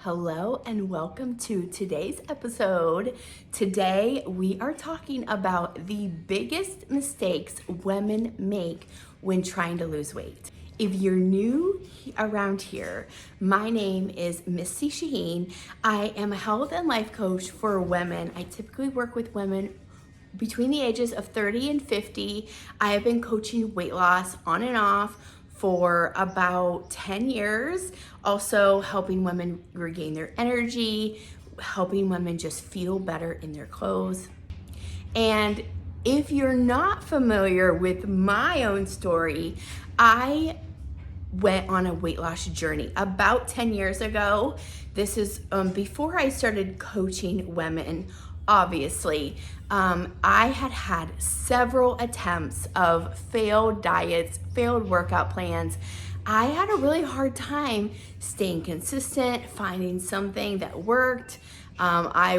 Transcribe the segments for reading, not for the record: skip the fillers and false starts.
Hello and welcome to today's episode. Today we are talking about the biggest mistakes women make when trying to lose weight. If you're new around here, my name is Misty Shaheen. I am a health and life coach for women. I typically work with women between the ages of 30 and 50. I have been coaching weight loss on and off for about 10 years, also helping women regain their energy, helping women just feel better in their clothes. And if you're not familiar with my own story, I went on a weight loss journey about 10 years ago. This is before I started coaching women. Obviously, I had several attempts of failed diets, failed workout plans. I had a really hard time staying consistent, finding something that worked. I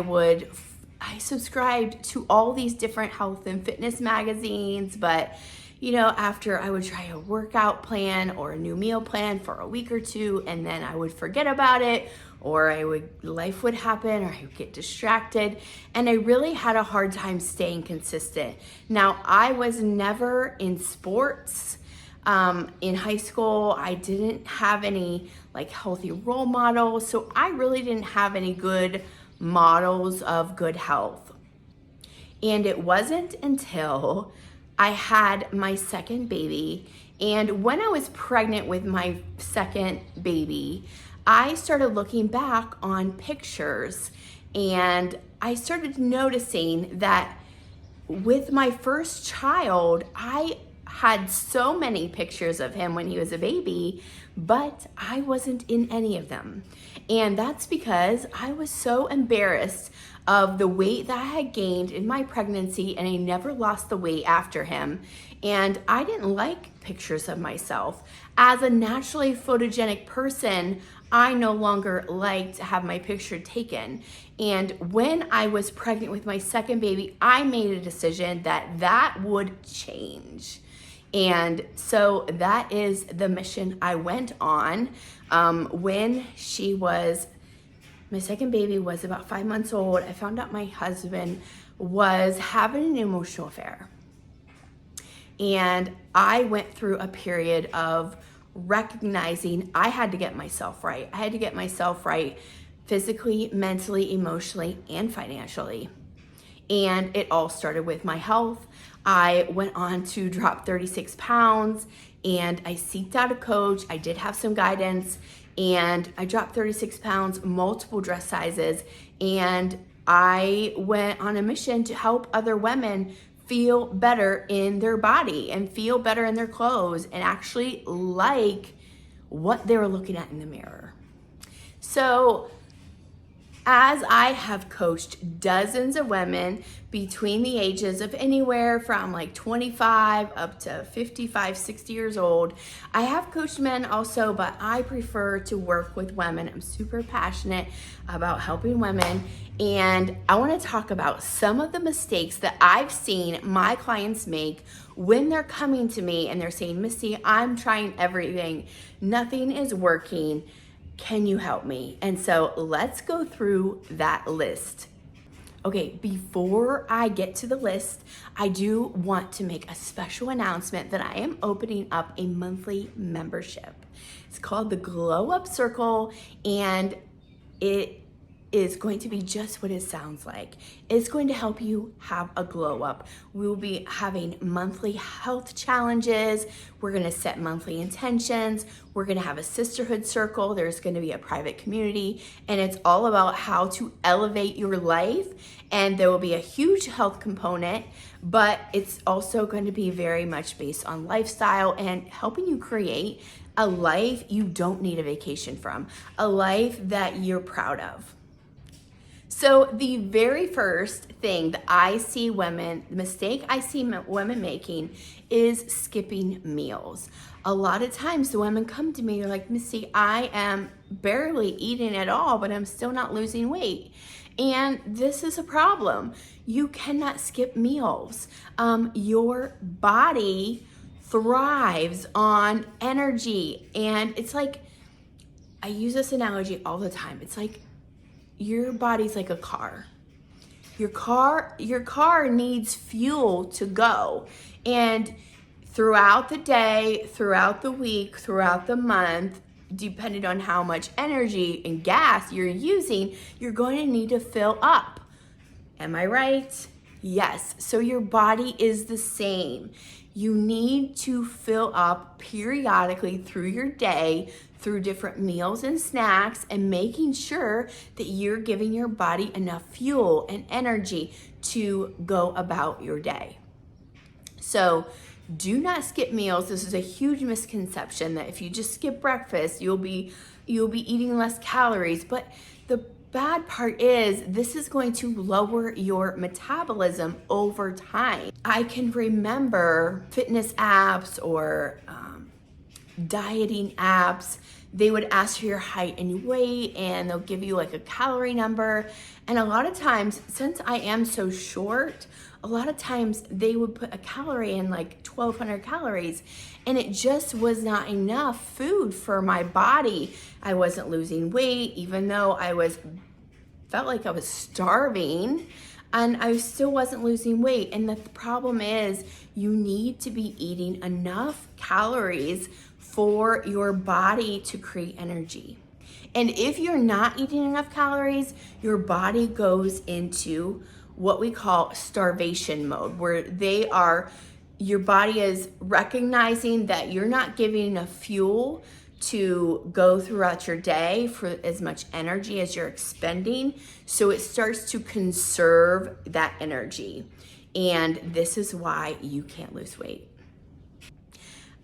subscribed to all these different health and fitness magazines, but after I would try a workout plan or a new meal plan for a week or two, and then I would forget about it, or life would happen, or I would get distracted, and I really had a hard time staying consistent. Now, I was never in sports. In high school, I didn't have any healthy role models, so I really didn't have any good models of good health. And it wasn't until I had my second baby, and when I was pregnant with my second baby, I started looking back on pictures, and I started noticing that with my first child, I had so many pictures of him when he was a baby, but I wasn't in any of them. And that's because I was so embarrassed of the weight that I had gained in my pregnancy, and I never lost the weight after him. And I didn't like pictures of myself. As a naturally photogenic person, I no longer like to have my picture taken. And when I was pregnant with my second baby, I made a decision that would change. And so that is the mission I went on. When my second baby was about 5 months old, I found out my husband was having an emotional affair. And I went through a period of recognizing I had to get myself right. I had to get myself right physically, mentally, emotionally, and financially. And it all started with my health. I went on to drop 36 pounds, and I seeked out a coach. I did have some guidance, and I dropped 36 pounds, multiple dress sizes, and I went on a mission to help other women feel better in their body and feel better in their clothes and actually like what they were looking at in the mirror. So as I have coached dozens of women between the ages of anywhere from 25 up to 55, 60 years old, I have coached men also, but I prefer to work with women. I'm super passionate about helping women, and I want to talk about some of the mistakes that I've seen my clients make when they're coming to me and they're saying, Misty, I'm trying everything. Nothing is working. Can you help me? And so let's go through that list. Okay, before I get to the list, I do want to make a special announcement that I am opening up a monthly membership. It's called the Glow Up Circle, and it is going to be just what it sounds like. It's going to help you have a glow up. We will be having monthly health challenges. We're going to set monthly intentions. We're going to have a sisterhood circle. There's going to be a private community, and it's all about how to elevate your life. And there will be a huge health component, but it's also going to be very much based on lifestyle and helping you create a life you don't need a vacation from, a life that you're proud of. So the very first thing that the mistake I see women making is skipping meals. A lot of times the women come to me, they're like, Missy, I am barely eating at all, but I'm still not losing weight. And this is a problem. You cannot skip meals. Your body thrives on energy, and it's like I use this analogy all the time. It's like your body's like a car. Your car needs fuel to go. And throughout the day, throughout the week, throughout the month, depending on how much energy and gas you're using, you're going to need to fill up. Am I right? Yes. So your body is the same. You need to fill up periodically through your day, through different meals and snacks, and making sure that you're giving your body enough fuel and energy to go about your day. So do not skip meals. This is a huge misconception that if you just skip breakfast, you'll be eating less calories. But the bad part is this is going to lower your metabolism over time. I can remember fitness apps or dieting apps. They would ask for your height and weight, and they'll give you like a calorie number. And a lot of times, since I am so short, a lot of times they would put a calorie in like 1,200 calories, and it just was not enough food for my body. I wasn't losing weight, even though felt like I was starving, and I still wasn't losing weight. And the problem is you need to be eating enough calories for your body to create energy. And if you're not eating enough calories, your body goes into what we call starvation mode, where your body is recognizing that you're not giving enough fuel to go throughout your day for as much energy as you're expending. So it starts to conserve that energy. And this is why you can't lose weight.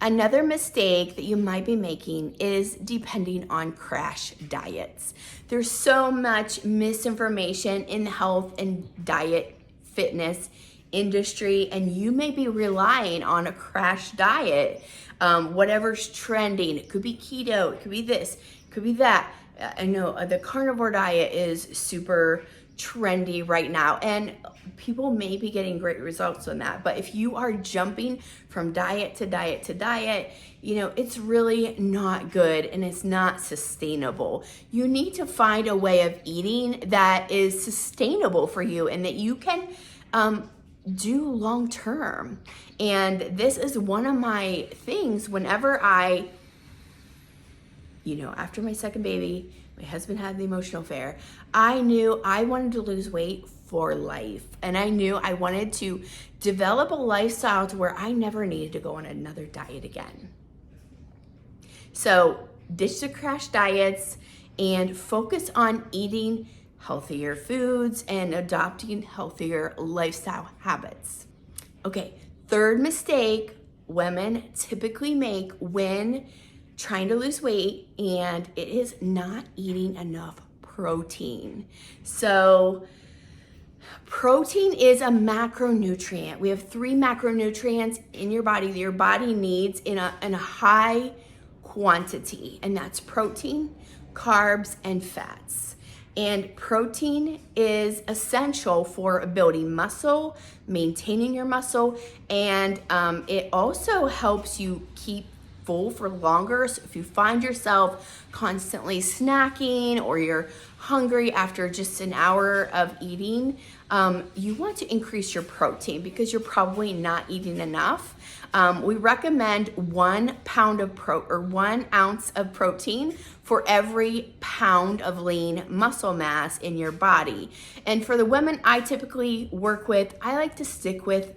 Another mistake that you might be making is depending on crash diets. There's so much misinformation in the health and diet fitness industry, and you may be relying on a crash diet, whatever's trending. It could be keto, it could be this, it could be that. I know the carnivore diet is super trendy right now, and people may be getting great results on that. But if you are jumping from diet to diet to diet, it's really not good and it's not sustainable. You need to find a way of eating that is sustainable for you and that you can do long term. And this is one of my things whenever after my second baby, my husband had the emotional affair, I knew I wanted to lose weight for life. And I knew I wanted to develop a lifestyle to where I never needed to go on another diet again. So ditch the crash diets and focus on eating healthier foods and adopting healthier lifestyle habits. Okay, third mistake women typically make when trying to lose weight, and it is not eating enough protein. So protein is a macronutrient. We have 3 macronutrients in your body that your body needs in a high quantity, and that's protein, carbs, and fats. And protein is essential for building muscle, maintaining your muscle, and it also helps you keep full for longer. So if you find yourself constantly snacking or you're hungry after just an hour of eating, you want to increase your protein because you're probably not eating enough. We recommend 1 ounce of protein for every pound of lean muscle mass in your body. And for the women I typically work with, I like to stick with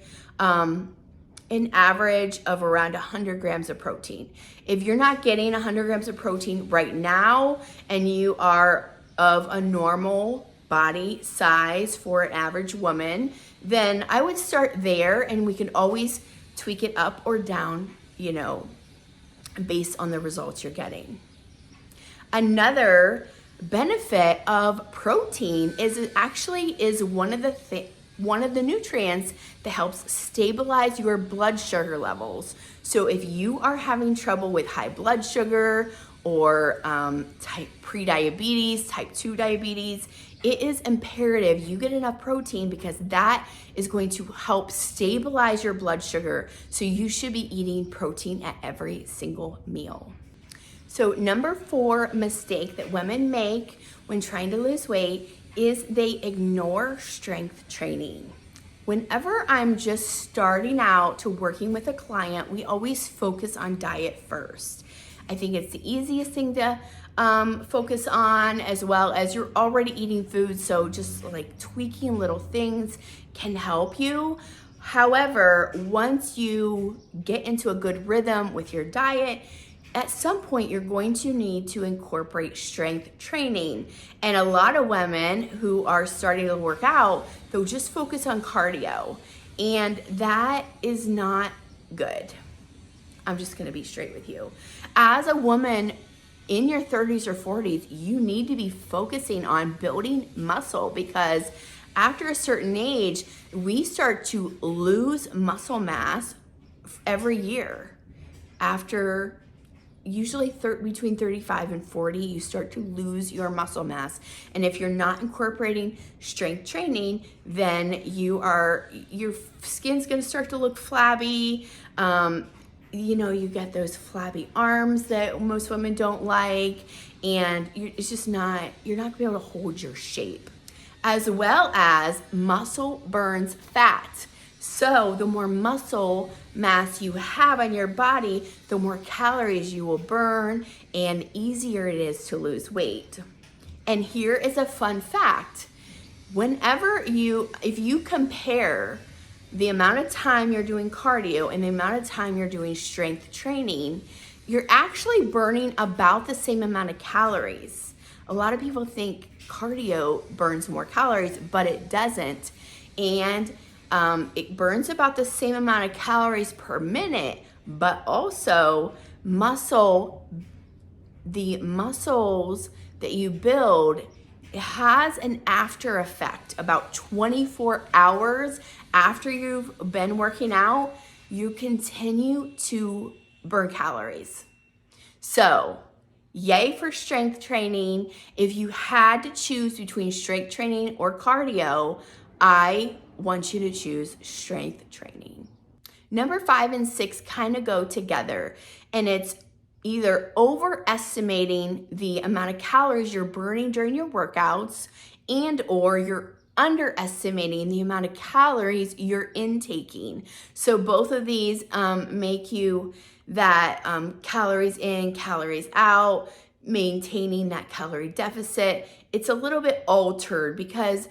an average of around 100 grams of protein. If you're not getting 100 grams of protein right now and you are of a normal body size for an average woman, then I would start there, and we can always tweak it up or down, based on the results you're getting. Another benefit of protein is it actually is one of the nutrients that helps stabilize your blood sugar levels. So if you are having trouble with high blood sugar or pre-diabetes, type 2 diabetes, it is imperative you get enough protein because that is going to help stabilize your blood sugar. So you should be eating protein at every single meal. So number 4 mistake that women make when trying to lose weight is they ignore strength training. Whenever I'm just starting out to working with a client, we always focus on diet first. I think it's the easiest thing to focus on, as well as you're already eating food, so just like tweaking little things can help you. However, once you get into a good rhythm with your diet, at some point you're going to need to incorporate strength training. And a lot of women who are starting to work out, they'll just focus on cardio, and that is not good. I'm just gonna be straight with you. As a woman in your 30s or 40s, you need to be focusing on building muscle, because after a certain age, we start to lose muscle mass every year. After usually between 35 and 40, you start to lose your muscle mass. And if you're not incorporating strength training, then your skin's gonna start to look flabby. You get those flabby arms that most women don't like, and it's just not, you're not gonna be able to hold your shape. As well as muscle burns fat. So the more muscle mass you have on your body, the more calories you will burn, and easier it is to lose weight. And here is a fun fact. If you compare the amount of time you're doing cardio and the amount of time you're doing strength training, you're actually burning about the same amount of calories. A lot of people think cardio burns more calories, but it doesn't. And it burns about the same amount of calories per minute, but also the muscles that you build, it has an after effect. About 24 hours after you've been working out, you continue to burn calories. So, yay for strength training. If you had to choose between strength training or cardio, I want you to choose strength training. Number 5 and 6 kind of go together, and it's either overestimating the amount of calories you're burning during your workouts, and or you're underestimating the amount of calories you're intaking. So both of these make you that calories in, calories out, maintaining that calorie deficit. It's a little bit altered because,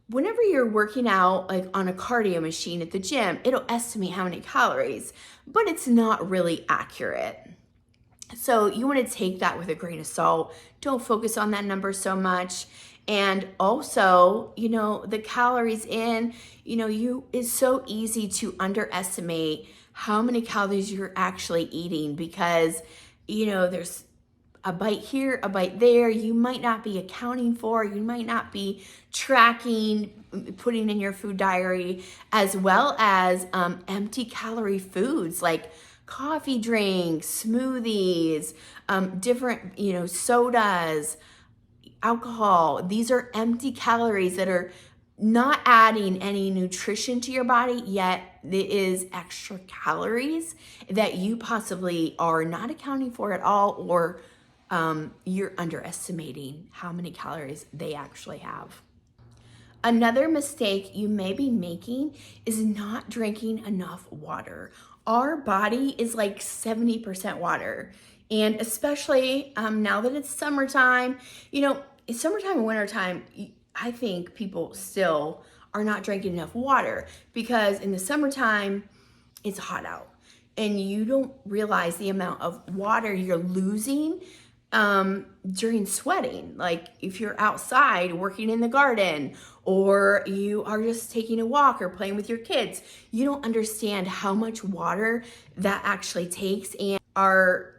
whenever you're working out like on a cardio machine at the gym, it'll estimate how many calories, but it's not really accurate. So you want to take that with a grain of salt. Don't focus on that number so much. And also, the calories in, it's so easy to underestimate how many calories you're actually eating, because, there's a bite here, a bite there, you might not be accounting for, you might not be tracking, putting in your food diary, as well as empty calorie foods like coffee drinks, smoothies, different, sodas, alcohol. These are empty calories that are not adding any nutrition to your body, yet it is extra calories that you possibly are not accounting for at all, or you're underestimating how many calories they actually have. Another mistake you may be making is not drinking enough water. Our body is like 70% water. And especially now that it's summertime, it's summertime and wintertime, I think people still are not drinking enough water, because in the summertime, it's hot out and you don't realize the amount of water you're losing during sweating. Like if you're outside working in the garden, or you are just taking a walk or playing with your kids, you don't understand how much water that actually takes and are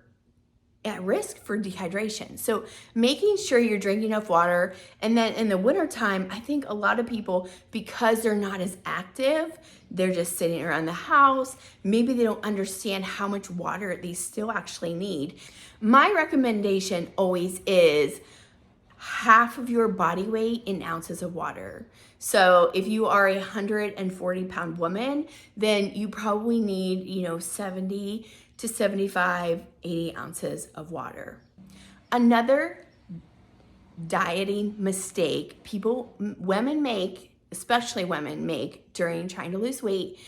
at risk for dehydration. So making sure you're drinking enough water. And then in the wintertime, I think a lot of people, because they're not as active, they're just sitting around the house, maybe they don't understand how much water they still actually need. My recommendation always is half of your body weight in ounces of water. So if you are a 140-pound woman, then you probably need, 70 to 75, 80 ounces of water. Another dieting mistake women make, especially women make during trying to lose weight,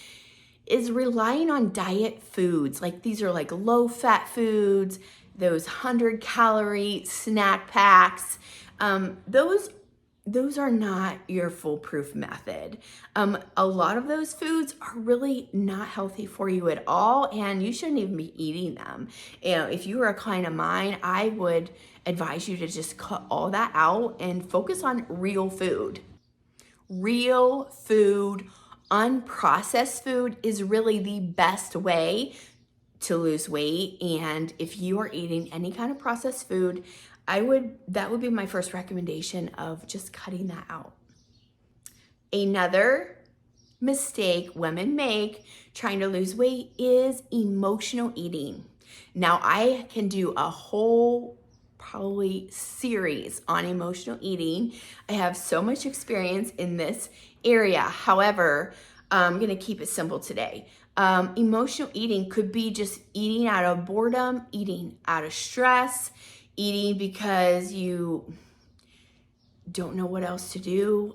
is relying on diet foods. Like these are like low fat foods, those 100-calorie snack packs. Those are not your foolproof method. A lot of those foods are really not healthy for you at all, and you shouldn't even be eating them. If you were a client of mine, I would advise you to just cut all that out and focus on real food. Real food, unprocessed food is really the best way to lose weight. And if you are eating any kind of processed food, that would be my first recommendation of just cutting that out. Another mistake women make trying to lose weight is emotional eating. Now, I can do a whole probably series on emotional eating. I have so much experience in this area. However, I'm going to keep it simple today. Emotional eating could be just eating out of boredom, eating out of stress, eating because you don't know what else to do.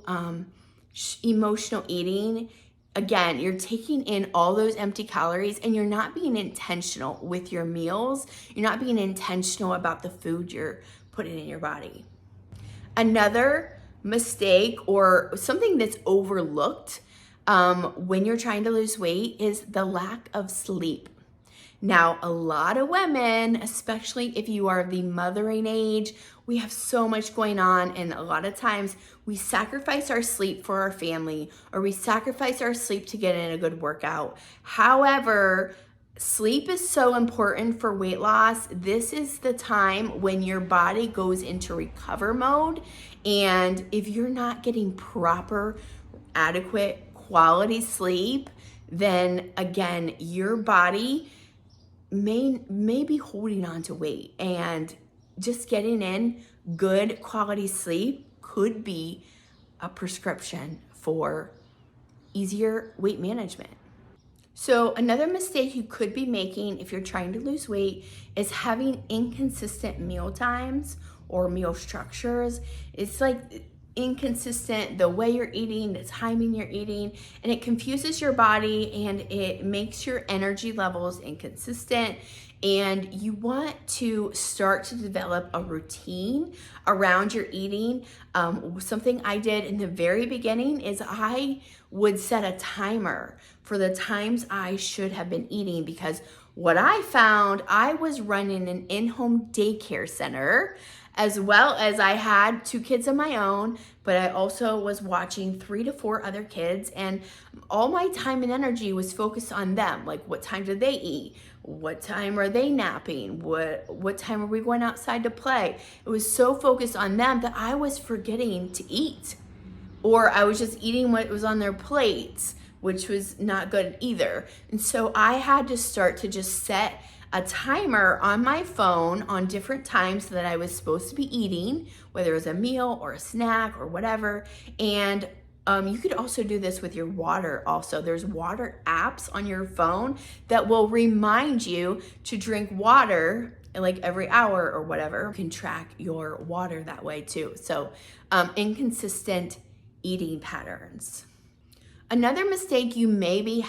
Emotional eating, again, you're taking in all those empty calories and you're not being intentional with your meals. You're not being intentional about the food you're putting in your body. Another mistake or something that's overlooked when you're trying to lose weight is the lack of sleep. Now, a lot of women, especially if you are the mothering age, we have so much going on, and a lot of times we sacrifice our sleep for our family, or we sacrifice our sleep to get in a good workout. However, sleep is so important for weight loss. This is the time when your body goes into recover mode, and if you're not getting proper, adequate, quality sleep, then again, your body may be holding on to weight, and just getting in good quality sleep could be a prescription for easier weight management. So another mistake you could be making if you're trying to lose weight is having inconsistent meal times or meal structures. It's like inconsistent the way you're eating, the timing you're eating, and it confuses your body and it makes your energy levels inconsistent. And you want to start to develop a routine around your eating. Something I did in the very beginning is I would set a timer for the times I should have been eating, because what I found, I was running an in-home daycare center, as well as I had 2 kids of my own, but I also was watching 3 to 4 other kids, and all my time and energy was focused on them. Like, what time do they eat? What time are they napping? What time are we going outside to play? It was so focused on them that I was forgetting to eat, or I was just eating what was on their plates, which was not good either. And so I had to start to just set a timer on my phone on different times that I was supposed to be eating, whether it was a meal or a snack or whatever. And you could also do this with your water also. There's water apps on your phone that will remind you to drink water like every hour or whatever. You can track your water that way too. So inconsistent eating patterns. Another mistake you may be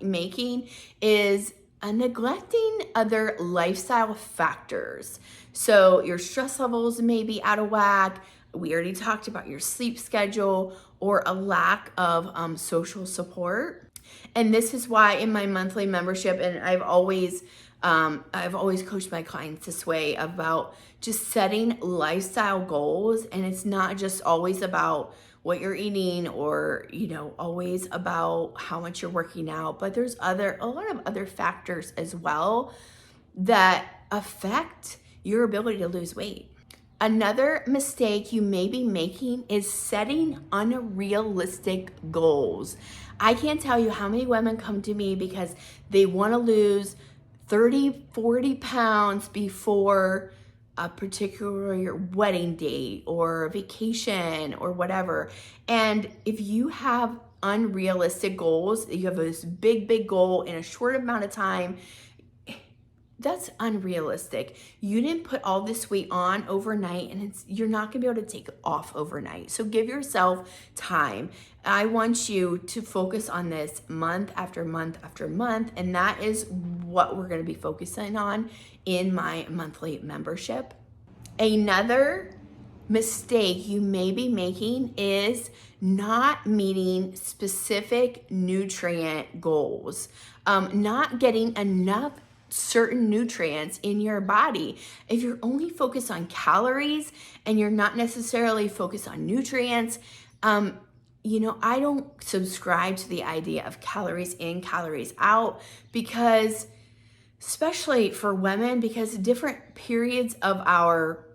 making is neglecting other lifestyle factors. So your stress levels may be out of whack. We already talked about your sleep schedule, or a lack of social support. And this is why in my monthly membership, and I've always coached my clients this way about just setting lifestyle goals. And it's not just always about what you're eating, or always about how much you're working out, but there's a lot of other factors as well that affect your ability to lose weight. Another mistake you may be making is setting unrealistic goals. I can't tell you how many women come to me because they want to lose 30, 40 pounds before a particular wedding date or vacation or whatever. And if you have unrealistic goals, you have this big goal in a short amount of time, that's unrealistic. You didn't put all this weight on overnight, and you're not gonna be able to take it off overnight. So give yourself time. I want you to focus on this month after month after month, and that is what we're gonna be focusing on in my monthly membership. Another mistake you may be making is not meeting specific nutrient goals, not getting enough certain nutrients in your body. If you're only focused on calories and you're not necessarily focused on nutrients, I don't subscribe to the idea of calories in, calories out, because especially for women, because different periods of our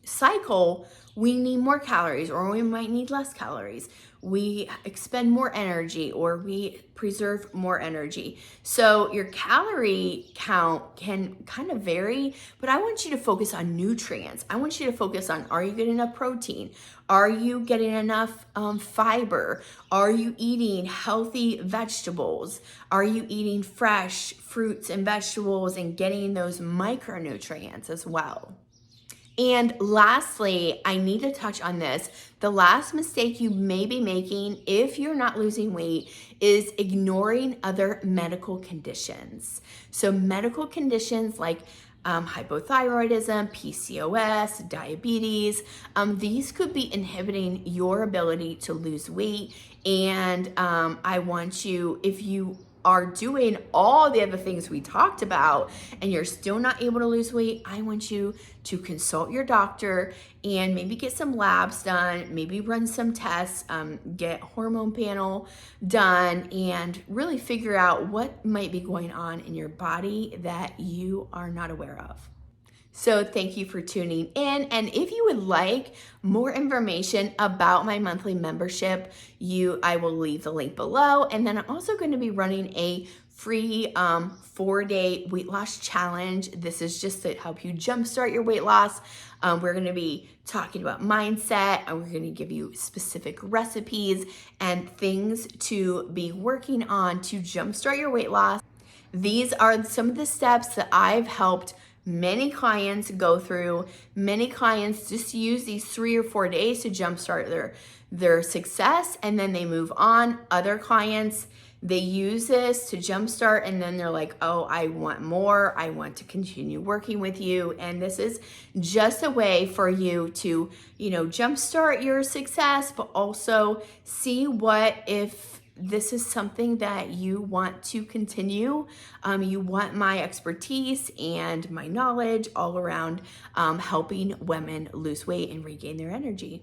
cycle, we need more calories, or we might need less calories. We expend more energy, or we preserve more energy. So your calorie count can kind of vary, but I want you to focus on nutrients. I want you to focus on, are you getting enough protein? Are you getting enough fiber? Are you eating healthy vegetables? Are you eating fresh fruits and vegetables and getting those micronutrients as well? And lastly, I need to touch on this. The last mistake you may be making if you're not losing weight is ignoring other medical conditions. So medical conditions like hypothyroidism, PCOS, diabetes, these could be inhibiting your ability to lose weight. And I want you, if you are doing all the other things we talked about and you're still not able to lose weight, I want you to consult your doctor and maybe get some labs done, maybe run some tests, get hormone panel done, and really figure out what might be going on in your body that you are not aware of. So thank you for tuning in. And if you would like more information about my monthly membership, I will leave the link below. And then I'm also going to be running a free 4-day weight loss challenge. This is just to help you jumpstart your weight loss. We're going to be talking about mindset, and we're going to give you specific recipes and things to be working on to jumpstart your weight loss. These are some of the steps that I've helped many clients go through. Many clients just use these 3 or 4 days to jumpstart their success, and then they move on. Other clients, they use this to jumpstart, and then they're like, oh, I want more. I want to continue working with you. And this is just a way for you to, jumpstart your success, but also see what if this is something that you want to continue. You want my expertise and my knowledge all around helping women lose weight and regain their energy.